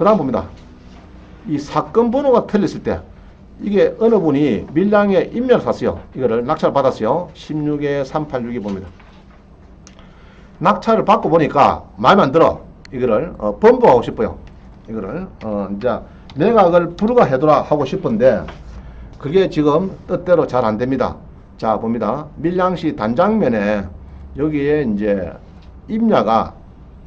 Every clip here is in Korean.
그 다음 봅니다. 이 사건 번호가 틀렸을 때, 이게 어느 분이 밀량에 임야를 샀어요. 이거를 낙찰을 받았어요. 16에 386이 봅니다. 낙찰을 받고 보니까 마음에 안 들어. 이거를 번부하고 싶어요. 이거를 이제 매각을 불가해두라 하고 싶은데 그게 지금 뜻대로 잘 안 됩니다. 자, 봅니다. 밀양시 단장면에 여기에 이제 임야가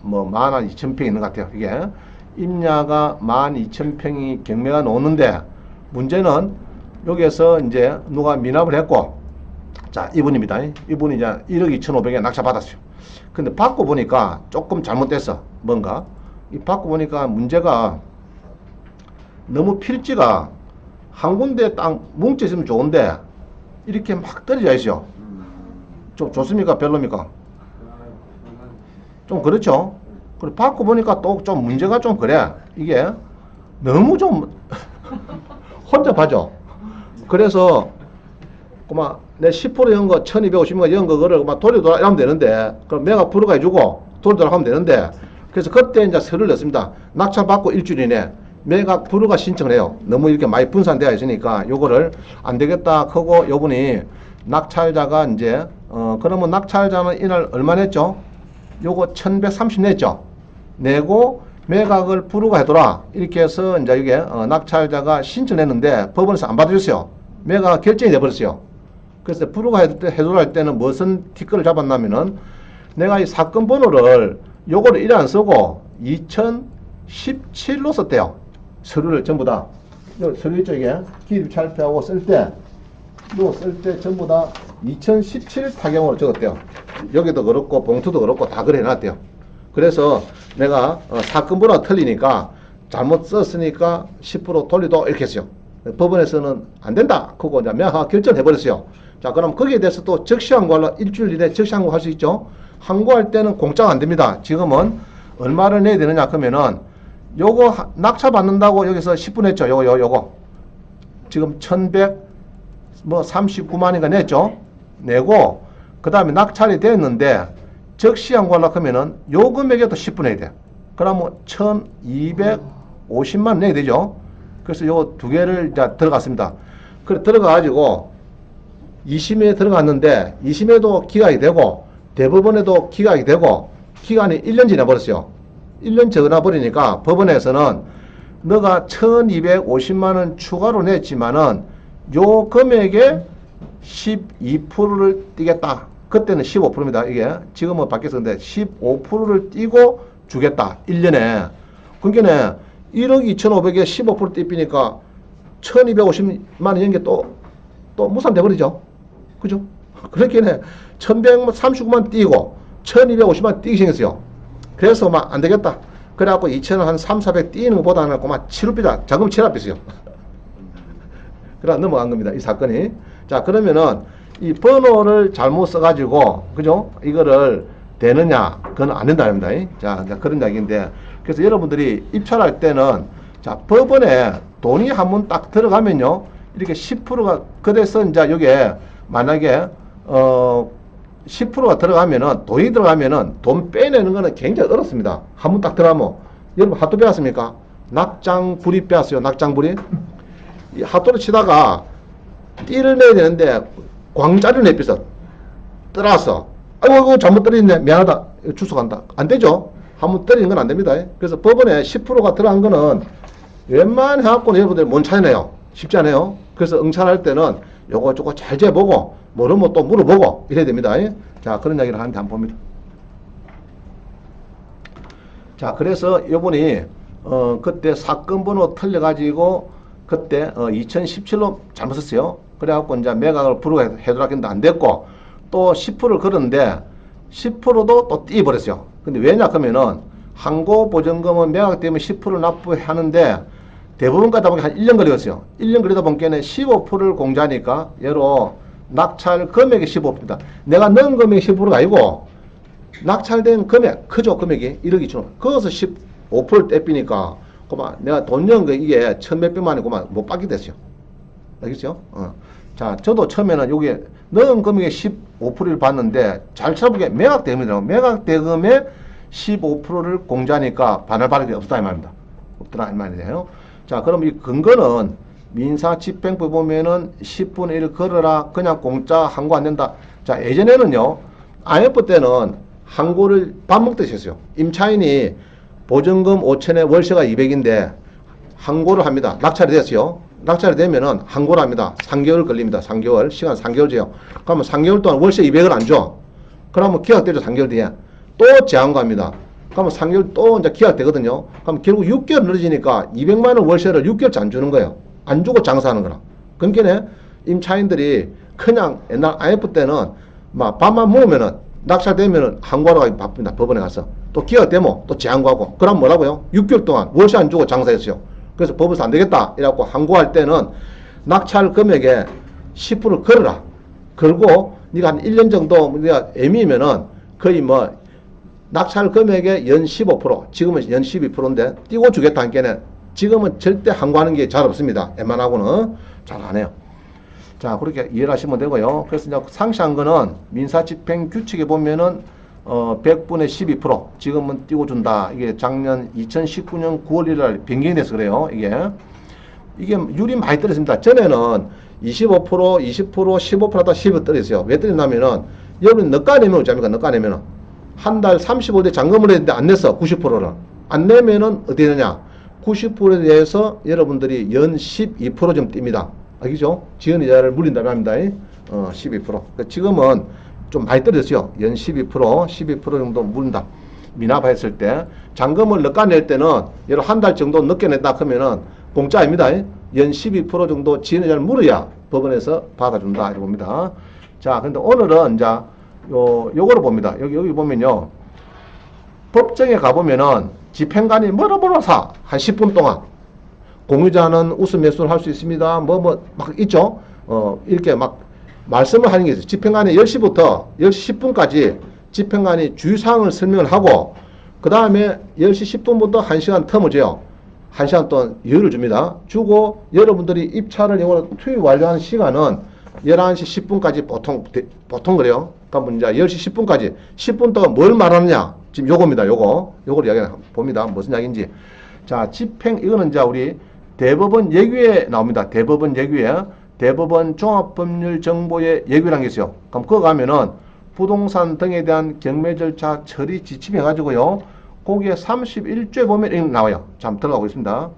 뭐 12,000평 있는 것 같아요. 이게 임야가 12,000평이 경매가 나오는데 문제는 여기에서 이제 누가 미납을 했고, 자, 이분입니다. 이분이 이제 1억 2,500에 낙찰 받았어요. 근데 받고 보니까 조금 잘못됐어. 뭔가 이 받고 보니까 문제가 너무 필지가 한 군데 딱 뭉쳐 있으면 좋은데 이렇게 막 떨어져 있어요. 좀 좋습니까? 별로입니까? 좀 그렇죠. 그리고 받고 보니까 또 좀 문제가 좀 그래. 이게 너무 좀 혼자 봐줘. 그래서 그만 내 10% 연 거 1250만 연 거를 막 돌려돌아 이러면 되는데, 그럼 내가 불어가 해주고 돌려돌아 하면 되는데, 그래서 그때 이제 서류를 냈습니다. 낙찰 받고 일주일 이내 매각 불허가 신청을 해요. 너무 이렇게 많이 분산되어 있으니까 요거를 안 되겠다 하고 요분이 낙찰자가 이제 그러면 낙찰자는 이날 얼마 냈죠? 요거 1130 냈죠. 내고 매각을 불허가 해둬라 이렇게 해서 이제 이게 낙찰자가 신청했는데 법원에서 안 받아줬어요. 매각 결정이 돼버렸어요. 그래서 불허가 해줘라 할 때는 무슨 티끌을 잡았냐면은 내가 이 사건 번호를 요거를 이래 안 쓰고 2017로 썼대요. 서류를 전부 다. 서류 쪽에 기입 찰표하고 쓸 때, 이거 쓸 때 전부 다 2017 타경으로 적었대요. 여기도 그렇고 봉투도 그렇고 다 그래 놨대요. 그래서 내가 사건 번호가 틀리니까 잘못 썼으니까 10% 돌리도 이렇게 했어요. 법원에서는 안 된다. 그거 이제 명확하게 결정해버렸어요. 자, 그럼 거기에 대해서 또 적시 항고하려 일주일 이내 적시 항고할 수 있죠. 항고할 때는 공짜가 안 됩니다. 지금은 얼마를 내야 되느냐 그러면은 요거 낙찰 받는다고 여기서 10분 했죠. 요거 지금 1139만인가 냈죠. 내고 그 다음에 낙찰이 됐는데 적시 항고하려고 하면은 요 금액에 또 10분 해야 돼. 그러면 1250만 내야 되죠. 그래서 요 두 개를 이제 들어갔습니다. 그래 들어가가지고 2심에 들어갔는데 2심에도 기각이 되고 대법원에도 기각이 되고 기간이 1년 지나버렸어요. 1년 지나버리니까 법원에서는 너가 1250만원 추가로 냈지만은 요 금액에 12%를 띄겠다. 그때는 15%입니다. 이게 지금은 바뀌었는데 15%를 띄고 주겠다. 1년에. 그러니까 1억 2,500에 15% 띄니까 1250만원 연계 또 무산돼 버리죠. 그죠? 그렇게는 1139만 띄고 1250만 띄기 생겼어요. 그래서 막 안 되겠다. 그래갖고 2,000원 한 3, 400 띄는 것보다는 그만 치료비다. 자금 체납비세요. 그래 넘어간 겁니다. 이 사건이. 자, 그러면은 이 번호를 잘못 써가지고, 그죠? 이거를 되느냐? 그건 안 된다입니다. 자, 그런 이야기인데. 그래서 여러분들이 입찰할 때는, 자, 법원에 돈이 한번 딱 들어가면요. 이렇게 10%가, 그래서 이제 여기에 만약에, 10%가 들어가면은, 돈이 들어가면은 돈 빼내는 거는 굉장히 어렵습니다. 한번 딱 들어가면. 여러분 핫도 배웠습니까? 낙장불이 배웠어요. 낙장불이. 이 핫도를 치다가 띠를 내야 되는데 광자를 내비서 떨어왔어. 아이고 잘못 떨어졌네. 미안하다. 주소간다. 안 되죠. 한번 떨어진 건 안 됩니다. 그래서 법원에 10%가 들어간 거는 웬만해갖고 여러분들 못 찾아내요. 쉽지 않아요. 그래서 응찰할 때는 요거 저거 잘 재보고 모르면 또 물어보고 이래야 됩니다. 자, 그런 이야기를 하는데 한번 봅니다. 자, 그래서 이분이 그때 사건 번호 틀려가지고 그때 2017로 잘못 썼어요. 그래갖고 이제 매각을 불허해두라 했는데 안 됐고 또 10%를 걸었는데 10%도 또 띄버렸어요. 근데 왜냐 그러면은 항고 보증금은 매각되면 10% 납부하는데 대부분 가다 보니까 한 1년 걸렸어요. 1년 걸리다 보니까 15%를 공제하니까 예로 낙찰 금액이 15%입니다. 내가 넣은 금액이 15%가 아니고 낙찰된 금액, 크죠 금액이 1억 2천원. 거기서 15%를 떼삐니까 그만 내가 돈 넣은 거 이게 천몇백만이 그만 못 받게 됐어요. 알겠죠? 자, 저도 처음에는 여기 넣은 금액의 15%를 받는데 잘 찾아보게 매각대금이라고 매각대금의 15%를 공제하니까 반을 받을 게 없었다 이 말입니다. 없더라 이 말이에요. 자, 그럼 이 근거는 민사집행법에 보면은 10분의 1 걸어라. 그냥 공짜 항고 안 된다. 자, 예전에는요. IMF 때는 항고를 밥 먹듯이 했어요. 임차인이 보증금 5천에 월세가 200인데 항고를 합니다. 낙찰이 됐어요. 낙찰이 되면은 항고를 합니다. 3개월 걸립니다. 3개월. 시간 3개월 줘요. 그러면 3개월 동안 월세 200을 안 줘. 그러면 계약되죠. 3개월 뒤에. 또 재항고합니다. 그러면 3개월 또 이제 계약되거든요. 그럼 결국 6개월 늦어지니까 200만 원 월세를 6개월째 안 주는 거예요. 안 주고 장사하는 거라. 그러니까 임차인들이 그냥 옛날 IMF 때는 막 밥만 먹으면은 낙찰되면은 항고하러 가기 바쁩니다. 법원에 가서. 또 계약되면 또 재항고하고. 그럼 뭐라고요? 6개월 동안 월세 안 주고 장사했어요. 그래서 법원에서 안 되겠다. 이라고 항고할 때는 낙찰 금액에 10%를 걸어라. 걸고 네가 한 1년 정도 네가 애미면은 거의 뭐 낙찰 금액의 연 15%, 지금은 연 12%인데 띄고 주겠다 하니까 지금은 절대 항고하는 게 잘 없습니다. 웬만하고는 잘 안 해요. 자, 그렇게 이해를 하시면 되고요. 그래서 이제 상시한 거는 민사집행 규칙에 보면은 100분의 12% 지금은 띄고 준다. 이게 작년 2019년 9월 1일 변경이 돼서 그래요. 이게 율이 많이 떨어집니다. 전에는 25%, 20%, 15%다 10% 떨어졌어요. 왜 떨어졌냐면은 여러분이 너가 내면 어쩌합니까? 너가 내면은 한 달 35대 잔금을 했는데 안 냈어. 90%를. 안 내면은 어떻게 되냐? 90%에 대해서 여러분들이 연 12% 좀 띱니다. 알겠죠? 지연 이자를 물린다고 합니다. 12%. 그러니까 지금은 좀 많이 떨어졌어요. 연 12% 정도 물린다. 미납했을 때. 잔금을 늦게 낼 때는 예를 한 달 정도 늦게 냈다 하면은 공짜입니다. 연 12% 정도 지연 이자를 물어야 법원에서 받아준다. 이렇게 봅니다. 자, 근데 오늘은 이제 요거를 봅니다. 여기 보면요. 법정에 가보면은 집행관이 뭐라 사. 한 10분 동안. 공유자는 우수 매수를 할 수 있습니다. 막 있죠. 이렇게 막 말씀을 하는 게 있어요. 집행관이 10시부터 10시 10분까지 집행관이 주의사항을 설명을 하고, 그 다음에 10시 10분부터 1시간 텀을 줘요. 1시간 동안 여유를 줍니다. 주고, 여러분들이 입찰을 이걸 투입 완료하는 시간은 11시 10분까지 보통 그래요. 그러면 이제 10시 10분까지 10분 동안 뭘 말하느냐. 지금 요겁니다. 요걸 이야기 봅니다. 무슨 이야기인지. 자, 집행, 이거는 이제 우리 대법원 예규에 나옵니다. 대법원 예규에. 대법원 종합법률정보의 예규라는 게 있어요. 그럼 그거 가면은 부동산 등에 대한 경매 절차 처리 지침 해가지고요. 거기에 31조에 보면 이렇게 나와요. 자, 한번 들어가고 있습니다.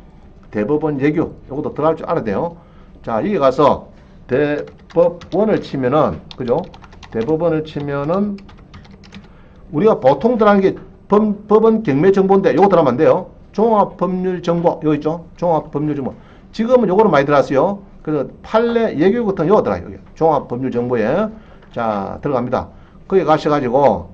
대법원 예규. 요것도 들어갈 줄 알아야 돼요. 자, 여기 가서 대법원을 치면은, 그죠? 대법원을 치면은 우리가 보통 들어가는 게 법원 경매 정보인데 요거 들어가면 안 돼요. 종합법률정보 여기 있죠. 종합법률정보. 지금은 요거로 많이 들어갔어요. 그래서 판례 예규 같은 요거 들어가요. 여기 종합법률정보에. 자, 들어갑니다. 거기 가셔가지고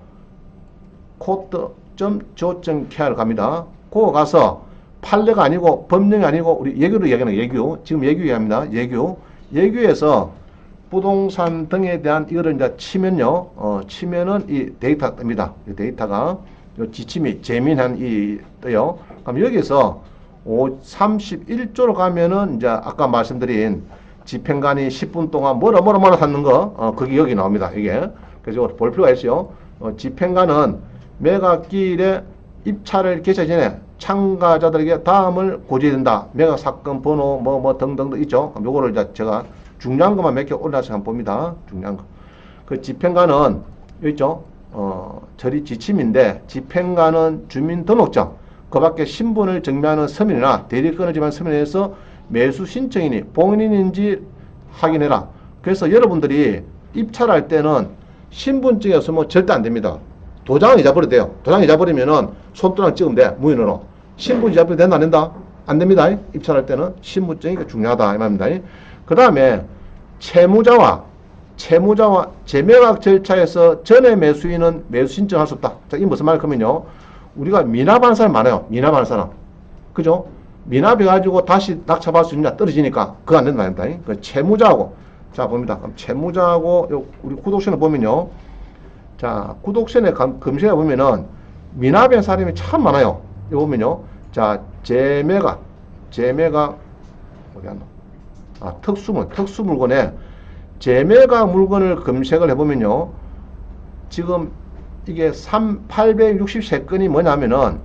court.go.kr을 갑니다. 그거 가서 판례가 아니고 법령이 아니고 우리 예규로 얘기하는 예규. 지금 예규 얘기합니다. 예규에서 부동산 등에 대한 이거를 이제 치면요. 치면은 이 데이터가 뜹니다. 이 데이터가 요 지침이 재민한 이 떠요. 그럼 여기서 31조로 가면은 이제 아까 말씀드린 집행관이 10분 동안 뭐라 샀는 거, 그게 여기 나옵니다. 이게. 그래서 볼 필요가 있어요. 집행관은 매각기일에 입찰을 개최 전에 참가자들에게 다음을 고지해야 된다. 매각 사건 번호 뭐 등등도 있죠. 그럼 요거를 이제 제가 중요한 것만 몇 개 올라서 한번 봅니다. 중요한 거. 그 집행관은 여기 있죠. 처리 지침인데 집행관은 주민등록증, 그 밖에 신분을 증명하는 서면이나 대리권을 지만 서면에서 매수 신청인이 본인인지 확인해라. 그래서 여러분들이 입찰할 때는 신분증이 없으면 절대 안 됩니다. 도장을 잊어버려도 돼요. 도장 잊어버리면은 손도장 찍으면 돼. 무인으로. 신분 잊어버리면 된다 안 된다? 안 됩니다. 입찰할 때는 신분증이 중요하다 이 말입니다. 그 다음에 채무자와 재매각 절차에서 전에 매수인은 매수 신청할 수 없다. 자, 이 무슨 말이냐면요. 우리가 미납하는 사람 많아요. 미납하는 사람. 그죠? 미납해가지고 다시 낙찰받을 수 있느냐 떨어지니까 그거 안 된다. 그 채무자하고. 자, 봅니다. 그럼 채무자하고 우리 구독션을 보면요. 자, 구독션에 검색해 보면은 미납한 사람이 참 많아요. 여기 보면요. 자, 재매각 어디 갔노? 특수물건에 재매각 물건을 검색을 해보면요. 지금 이게 863건이 뭐냐면은,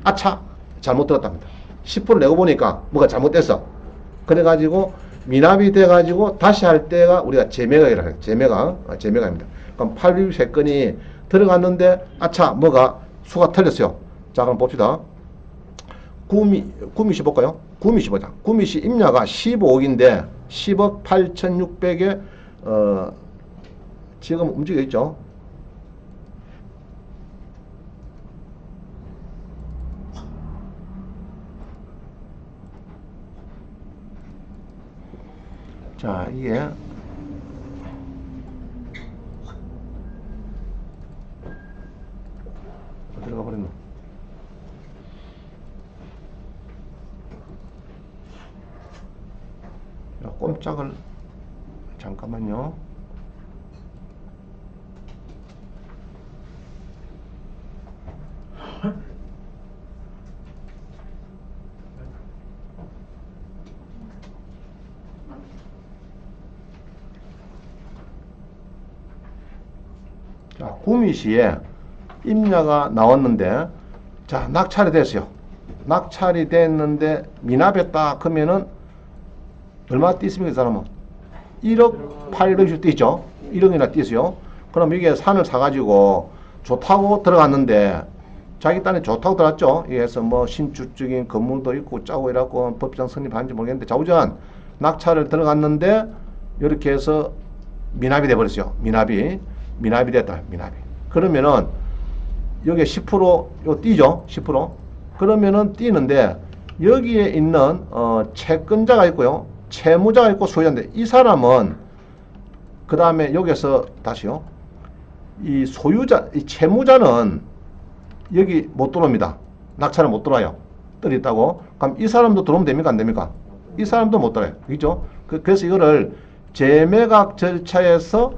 아차! 잘못 들었답니다. 10% 내고 보니까 뭐가 잘못됐어. 그래가지고 미납이 돼가지고 다시 할 때가 우리가 재매각이라고 해요. 재매각입니다. 그럼 863건이 들어갔는데 아차 뭐가 수가 틀렸어요. 자 그럼 봅시다. 구미시 볼까요? 구미시 보자. 구미시 임야가 15억인데 10억 8,600에 지금 움직여 있죠. 자 이게 들어가 버렸노. 꼼짝을 잠깐만요. 자, 구미시에 임야가 나왔는데 자 낙찰이 됐어요. 낙찰이 됐는데 미납했다 그러면은 얼마 뛰습니까? 이 사람은 1억 800씩 뛰죠. 1억이나 뛰어요. 그럼 이게 산을 사가지고 좋다고 들어갔는데 자기 땅에 좋다고 들어갔죠. 이게서 뭐 신축적인 건물도 있고 짜고 이라고 법정 성립한지 모르겠는데 자우전 낙찰을 들어갔는데 이렇게 해서 미납이 돼버렸어요. 미납이 됐다. 미납이. 그러면은 여기에 10% 요 뛰죠. 10%. 그러면은 뛰는데 여기에 있는 채권자가 있고요. 채무자가 있고 소유자인데 이 사람은 그 다음에 여기서 다시요. 이 소유자, 이 채무자는 여기 못 들어옵니다. 낙찰을 못 들어와요. 뜰 있다고. 그럼 이 사람도 들어오면 됩니까? 안 됩니까? 이 사람도 못 들어와요. 그죠? 그래서 이거를 재매각 절차에서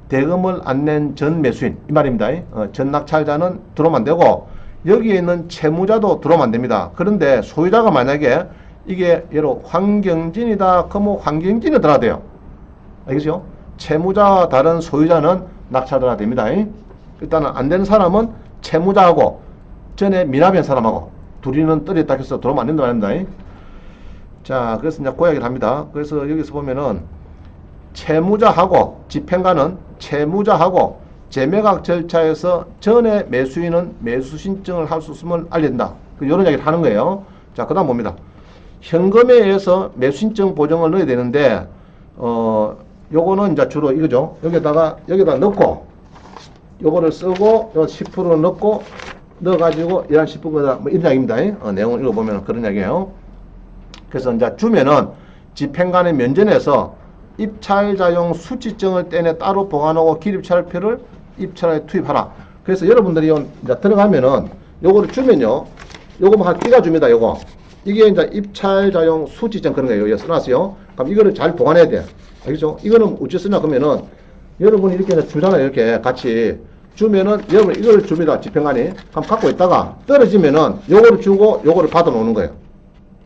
대금을 안 낸 전 매수인 이 말입니다. 전 낙찰자는 들어오면 안 되고 여기에 있는 채무자도 들어오면 안 됩니다. 그런데 소유자가 만약에 이게 예로 황경진이다 그러면 황경진이 들어야 돼요. 알겠죠? 채무자와 다른 소유자는 낙찰 들어야 됩니다. 일단은 안 되는 사람은 채무자하고 전에 미납한 사람하고 둘이는 뜰에 딱 해서 들어오면 안 된다 말입니다. 자 그래서 이제 그 이야기를 합니다. 그래서 여기서 보면은 채무자하고 집행가는 채무자하고 재매각 절차에서 전에 매수인은 매수 신청을 할 수 있음을 알려야 된다. 이런 이야기를 하는 거예요. 자, 그 다음 봅니다. 현금에 의해서 매수 신청 보정을 넣어야 되는데, 요거는 이제 주로 이거죠. 여기다 넣고, 요거를 쓰고, 요 10% 넣고, 넣어가지고, 이런 10%가 뭐 이런 이야기입니다. 내용을 읽어보면 그런 이야기예요. 그래서 이제 주면은 집행관의 면전에서 입찰자용 수취증을 떼내 따로 보관하고 기입찰표를 입찰에 투입하라. 그래서 여러분들이 이제 들어가면은 요거를 주면요. 요거 한 띄가 줍니다. 요거. 이게 이제 입찰자용 수취증 그런 거예요. 여기 써놨어요. 그럼 이거를 잘 보관해야 돼. 알겠죠? 이거는 어찌 쓰냐 그러면은 여러분이 이렇게 주잖아요. 이렇게 같이 주면은 여러분 이걸 줍니다. 집행관이. 그럼 갖고 있다가 떨어지면은 요거를 주고 요거를 받아 놓는 거예요.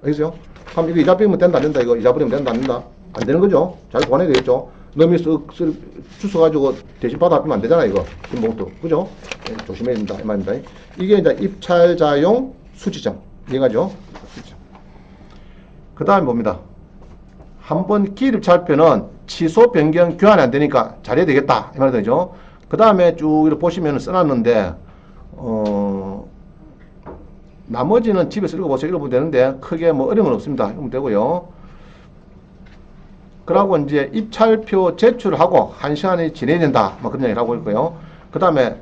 알겠죠? 그럼 이거 잊어버리면 된다 안 된다. 이거 잊어버리면 된다 안 된다. 안 되는 거죠. 잘 보관해야 되겠죠. 너무 주워가지고 대신 받아주면 안 되잖아, 이거. 김봉투. 그죠? 네, 조심해야 된다. 이 말입니다. 이게 이제 입찰자용 수취증. 이해가죠? 그 다음에 봅니다. 한번 기입찰표는 취소, 변경, 교환이 안 되니까 잘해야 되겠다. 이 말이 되죠. 그 다음에 쭉 이렇게 보시면 써놨는데, 나머지는 집에서 읽어보세요. 읽어보면 되는데, 크게 뭐 어려움은 없습니다. 읽으면 되고요. 그러고 이제 입찰표 제출하고 1시간이 지내야 된다. 뭐 그런 얘기를 하고 있고요. 그 다음에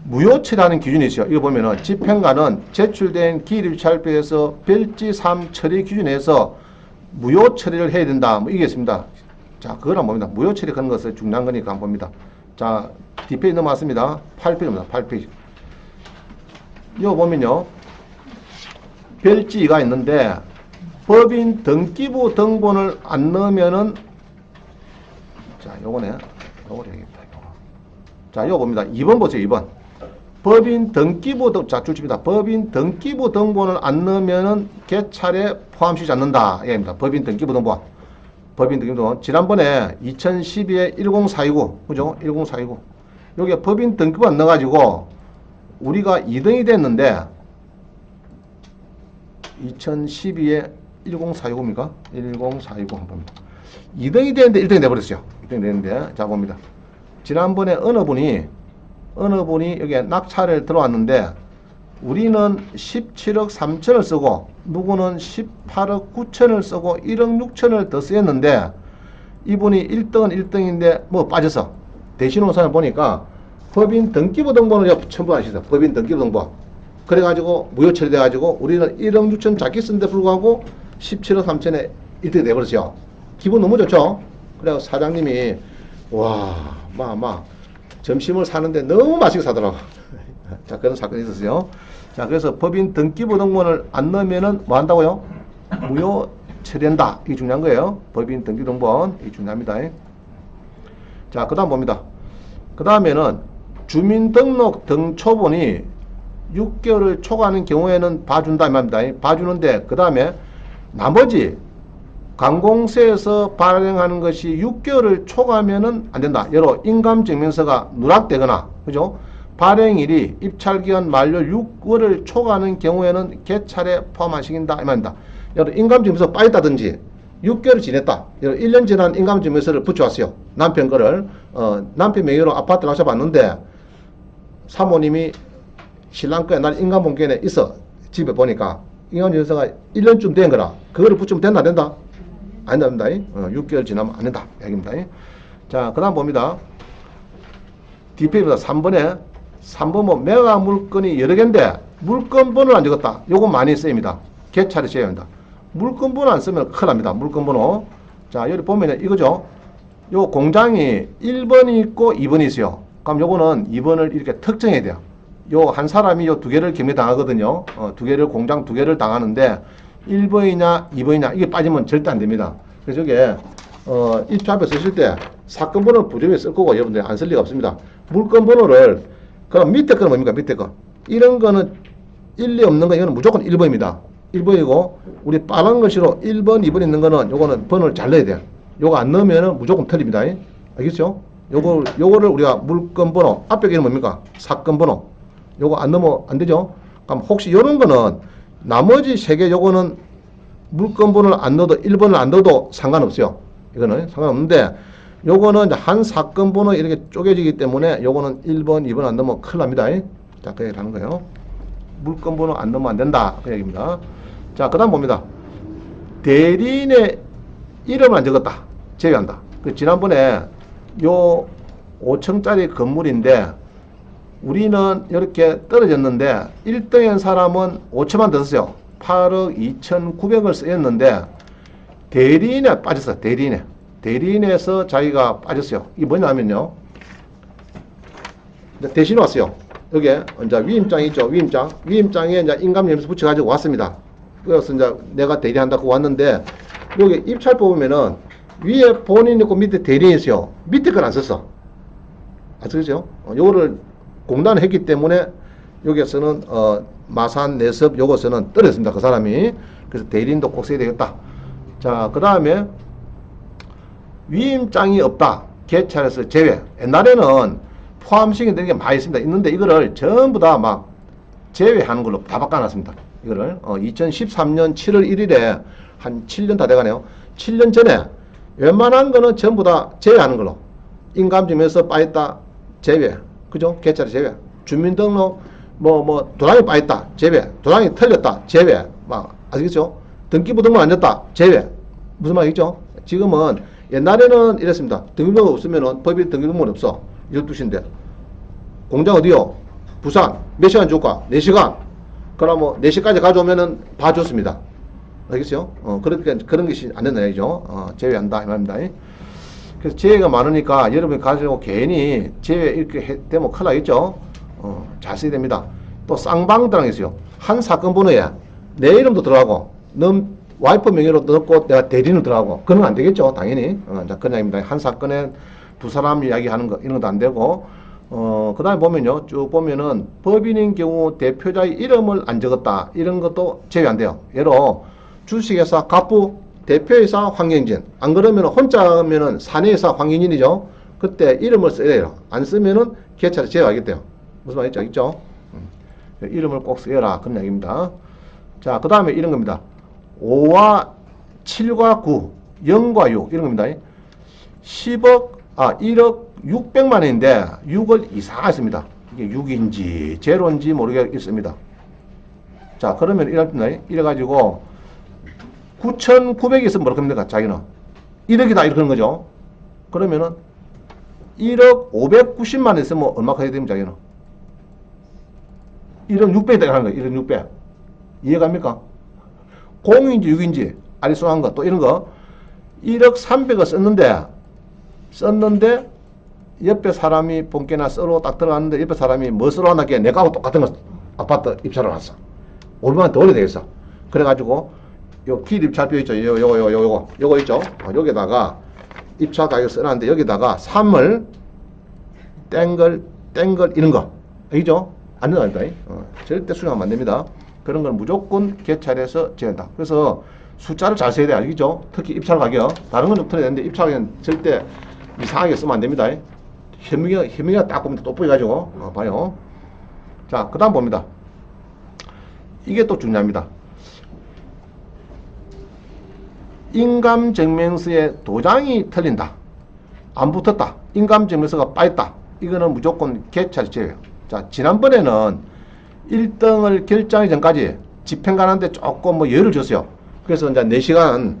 무효 처리하는 기준이 있어요. 이거 보면은 집행관은 제출된 기입찰표에서 별지 3 처리 기준에서 무효 처리를 해야 된다. 뭐 이게 있습니다. 자, 그거는 뭡니다. 무효 처리 그런 것을 중요한 거니까 한번 봅니다. 자, 뒷페이지 넘어왔습니다. 8페이지입니다. 8페이지. 이거 보면요. 별지가 있는데 법인 등기부 등본을 안 넣으면은 자 요거네 요거 되겠다. 자 요거 봅니다. 2번 보세요. 2번 법인 등기부 자 줄칩니다. 법인 등기부 등본을 안 넣으면은 개찰에 포함시키지 않는다. 얘입니다. 법인 등기부 등본 법인 등기부 등본 지난번에 2012에 10429 그죠? 10429 여기 법인 등기부 안 넣어가지고 우리가 2등이 됐는데 2012에 10465입니까? 10420 한번 봅니다. 2등이 되는데 1등이 돼버렸어요. 2등이 되는데, 자, 봅니다. 지난번에 어느 분이 여기에 낙찰을 들어왔는데, 우리는 17억 3천을 쓰고, 누구는 18억 9천을 쓰고, 1억 6천을 더 쓰였는데, 이분이 1등은 1등인데, 뭐 빠져서, 대신호선을 보니까, 법인 등기부 등본을 첨부하시다. 법인 등기부 등본. 그래가지고, 무효 처리돼가지고, 우리는 1억 6천 작게 쓴데 불구하고, 17억 3천에 1등이 돼버렸어요. 기분 너무 좋죠? 그래서 사장님이, 와, 점심을 사는데 너무 맛있게 사더라고. 자, 그런 사건이 있었어요. 자, 그래서 법인 등기부 등본을 안 넣으면은 뭐 한다고요? 무효 처리한다. 이게 중요한 거예요. 법인 등기부 등본. 이게 중요합니다. 자, 그 다음 봅니다. 그 다음에는 주민등록 등초본이 6개월을 초과하는 경우에는 봐준다. 이 말입니다. 봐주는데, 그 다음에 나머지 관공서에서 발행하는 것이 6개월을 초과하면은 안 된다. 예로 인감증명서가 누락되거나, 그죠? 발행일이 입찰기간 만료 6월을 초과하는 경우에는 개찰에 포함 안 시킨다. 이 말입니다. 예로 인감증명서 빠졌다든지 6개월을 지냈다. 예로 1년 지난 인감증명서를 붙여왔어요. 남편 거를 남편 명의로 아파트를 하셔봤는데 사모님이 신랑 거에 날 인감본권에 있어. 집에 보니까 인감증명서가 1년쯤 된 거라. 그거를 붙이면 된다 안 된다? 안 됩니다. 6개월 지나면 안 된다. 얘기입니다. 자, 그 다음 봅니다. DPA보다 3번 뭐 매각 물건이 여러 개인데 물건 번호를 안 적었다. 요거 많이 쓰입니다. 개찰이 써야 합니다. 물건 번호 안 쓰면 큰일 납니다. 물건 번호. 자, 여기 보면 이거죠. 요 공장이 1번이 있고 2번이 있어요. 그럼 요거는 2번을 이렇게 특정해야 돼요. 요 한 사람이 요 두 개를 경매 당하거든요. 공장 두 개를 당하는데 1번이냐 2번이냐 이게 빠지면 절대 안 됩니다. 그래서 이게 입찰표 쓰실 때 사건 번호를 부정해 쓸 거고 여러분들 안 쓸 리가 없습니다. 물건 번호를 그럼 밑에 거는 뭡니까? 밑에 거 이런 거는 일리 없는 거 이거는 무조건 1번입니다. 1번이고 우리 빨간 글씨로 1번 2번 있는 거는 요거는 번호를 잘 넣어야 돼요. 요거 안 넣으면은 무조건 틀립니다. 알겠죠? 요거를 우리가 물건 번호 앞에 게는 뭡니까? 사건 번호 요거 안 넣으면 안 되죠? 그럼 혹시 요런 거는 나머지 세 개 요거는 물건 번호를 안 넣어도 1번을 안 넣어도 상관없어요. 이거는 상관없는데 요거는 이제 한 사건 번호 이렇게 쪼개지기 때문에 요거는 1번, 2번 안 넣으면 큰일 납니다. 자, 그 얘기를 하는 거예요. 물건 번호 안 넣으면 안 된다. 그 얘기입니다. 자, 그 다음 봅니다. 대리인의 이름을 안 적었다. 제외한다. 지난번에 요 5층짜리 건물인데 우리는 이렇게 떨어졌는데 1등인 사람은 5천만 더 썼어요. 8억 2,900을 쓰였는데 대리인에 빠졌어요. 대리인에서 자기가 빠졌어요. 이게 뭐냐면요. 대신 왔어요. 여기에 이제 위임장이 있죠. 위임장에 이제 인감증명서 붙여가지고 왔습니다. 그래서 이제 내가 대리한다고 왔는데 여기 입찰 보면은 위에 본인 있고 밑에 대리인 있어요. 밑에 걸 안 썼어. 아시겠죠? 요거를 공단을 했기 때문에 여기에서는 마산, 내섭 요것에는 떨어졌습니다. 그 사람이. 그래서 대리인도 꼭 써야 되겠다. 자, 그 다음에 위임장이 없다. 개찰에서 제외. 옛날에는 포함시키는 게 많이 있습니다. 있는데 이거를 전부 다 막 제외하는 걸로 다 바꿔놨습니다. 이거를 2013년 7월 1일에 한 7년 다 돼가네요. 7년 전에 웬만한 거는 전부 다 제외하는 걸로. 인감증명서 빠있다. 제외. 그죠? 개찰이 제외. 주민등록 도장이 빠있다. 제외. 도장이 틀렸다. 제외. 막 아시겠죠? 등기부 등본 안 졌다. 제외. 무슨 말이죠? 지금은 옛날에는 이랬습니다. 등기부가 없으면은 법인 등기부는 없어. 12시인데. 공장 어디요? 부산. 몇 시간 줄까? 4시간. 그럼 뭐 4시까지 가져오면은 봐줬습니다. 알겠어요? 그런 것이 안 된다 얘기죠. 제외한다. 이 말입니다. 그래서 제외가 많으니까 여러분이 가지고 괜히 제외 이렇게 되면 큰일 나겠죠? 잘 써야 됩니다. 또 쌍방드랑 있어요. 한 사건 번호에 내 이름도 들어가고, 와이프 명의로 넣고 내가 대리는 들어가고, 그건 안 되겠죠? 당연히. 자, 그런 얘기입니다. 한 사건에 두 사람 이야기하는 거, 이런 것도 안 되고, 그 다음에 보면요. 쭉 보면은 법인인 경우 대표자의 이름을 안 적었다. 이런 것도 제외 안 돼요. 예로 주식회사 갑부 대표이사 황경진. 안 그러면 혼자 하면은 사내이사 황경진이죠. 그때 이름을 써야 돼요. 안 쓰면은 개찰을 제외하겠대요. 무슨 말인지 알겠죠? 이름을 꼭 써라. 그런 얘기입니다. 자, 그 다음에 이런 겁니다. 5와 7과 9, 0과 6 이런 겁니다. 1억 600만 원인데 6을 이상했습니다. 이게 6인지 제로인지 모르겠습니다. 자, 그러면 이래가지고 9,900이 있으면 뭐랍니까? 자기는 1억이다 이렇게 하는 거죠. 그러면은 1억 590만 원 있으면 얼마까지 되면 자기는 1억 600이 하는 거예요. 1억 600. 이해갑니까? 공인지 6인지 아리송한 거 또 이런 거 1억 300을 썼는데 옆에 사람이 본께나 썰어 딱 들어갔는데 옆에 사람이 뭐 썰어 왔나게 내가하고 똑같은 거 아파트 입찰을 왔어. 얼마나 더 오래되겠어. 그래가지고 요 길 입찰표 있죠. 요거 있죠. 여기다가 입찰 가격 써놨는데 여기다가 3을 땡글 이런 거 알죠? 안 넣어야 돼. 절대 수정하면 안 됩니다. 그런 건 무조건 개찰해서 지낸다. 그래서 숫자를 잘 써야 돼. 알겠죠? 특히 입찰 가격. 다른 건 좀 틀어야 되는데 입찰 가격은 절대 이상하게 쓰면 안 됩니다. 현미가 딱 보면 또 보여가지고 봐요. 자, 그 다음 봅니다. 이게 또 중요합니다. 인감증명서에 도장이 틀린다. 안 붙었다. 인감증명서가 빠졌다. 이거는 무조건 개찰제예요. 자, 지난번에는 1등을 결정하기 전까지 집행관한테 조금 뭐 예를 줬어요. 그래서 이제 4시간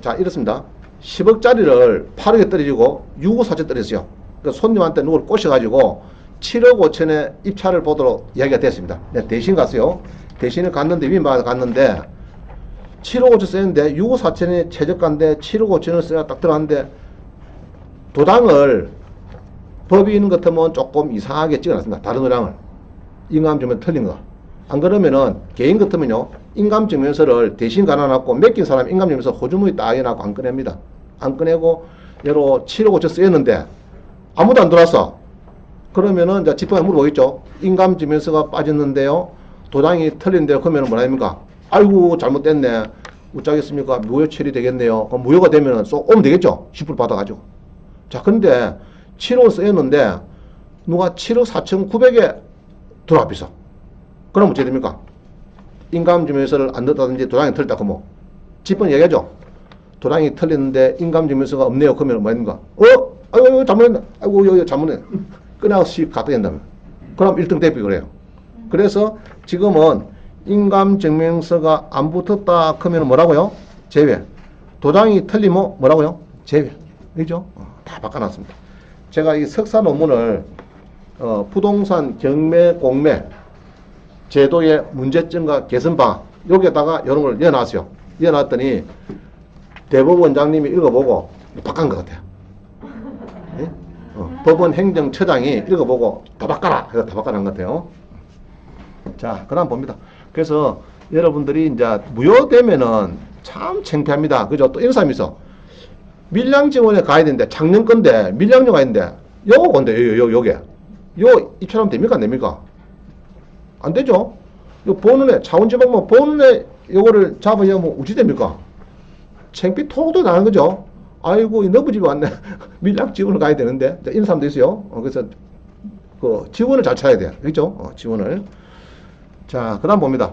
자, 이렇습니다. 10억짜리를 8억에 떨어지고 6억 4천 떨어졌어요. 그러니까 손님한테 누굴 꼬셔가지고 7억 5천에 입찰을 보도록 이야기가 됐습니다. 네, 대신 갔어요. 대신에 갔는데 위임받아 갔는데 7억 5천 쓰였는데 6억 4천이 최저가인데 7억 5천을 써야 딱 들어갔는데 도장을 법인 같으면 조금 이상하게 찍어놨습니다. 다른 도장을. 인감증명서 틀린 거. 안 그러면은 개인 같으면요. 인감증명서를 대신 가놔놨고 맡긴 사람 인감증명서 호주머니 딱 해놨고 안 꺼냅니다. 안 꺼내고 여로 7억 5천 쓰였는데 아무도 안 들어왔어. 그러면은 이제 집행관 물어보겠죠. 인감증명서가 빠졌는데요. 도장이 틀린데요. 그러면 뭐라 합니까? 아이고 잘못됐네. 어쩌겠습니까? 무효 처리되겠네요. 그럼 무효가 되면은 쏙 오면 되겠죠. 10% 받아가지고. 자, 근데 7억 쓰였는데 누가 7억 4,900에 들어와 비서. 그럼 어떻게 됩니까? 인감증명서를 안 넣었다든지 도장이 틀렸다 그러면 집은 얘기하죠. 도장이 틀렸는데 인감증명서가 없네요. 그러면 뭐 합니까? 아이고 잘못했네. 아이고 여기 잘못했네. 끊어서 갖다 된다면. 그럼 1등 대표 그래요. 그래서 지금은 인감증명서가 안 붙었다 그러면 뭐라고요? 제외. 도장이 틀리면 뭐라고요? 제외. 그죠? 다 바꿔놨습니다. 제가 이 석사 논문을 부동산 경매 공매 제도의 문제점과 개선 방안 여기에다가 이런 걸 넣어놨어요. 넣어놨더니 대법원장님이 읽어보고 바꾼 것 같아요. 네? 법원 행정처장이 읽어보고 다 바꿔라 해서 다 바꿔놓은 것 같아요. 자, 그 다음 봅니다. 그래서 여러분들이 이제 무효되면은 참 창피합니다. 그죠? 또 이런 사람이 있어. 밀양지원에 가야 되는데 작년 건데 밀양정 가야 되는데 요거 건데 요게 요 입찰하면 됩니까 안 됩니까? 안 되죠. 요 보는애 차원지방만 보는애 요거를 잡아야 뭐 어찌 됩니까? 창피 토도 나는 거죠. 아이고 이 너무 집에 왔네. 밀양 지원을 가야 되는데 이런 사람도 있어요. 그래서 그 지원을 잘 찾아야 돼요. 그죠? 지원을. 자, 그 다음 봅니다.